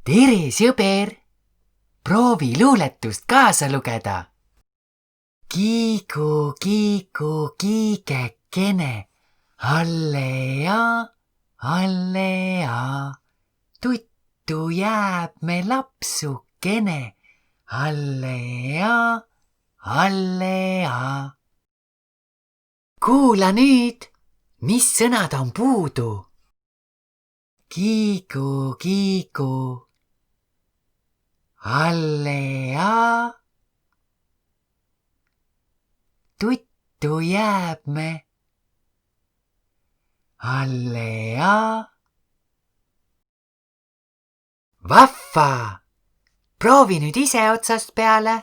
tere, sõber! Proovi luuletust kaasa lugeda. Kiiku, kiiku, kiigekene, allea, allea. Tuttu jääb me lapsukene, allea, allea. Kuula nüüd, mis sõnad on puudu. Kiigu, kiigu, allea. Tuttu jääb me, allea. Vahva! Proovi nüüd ise otsast peale.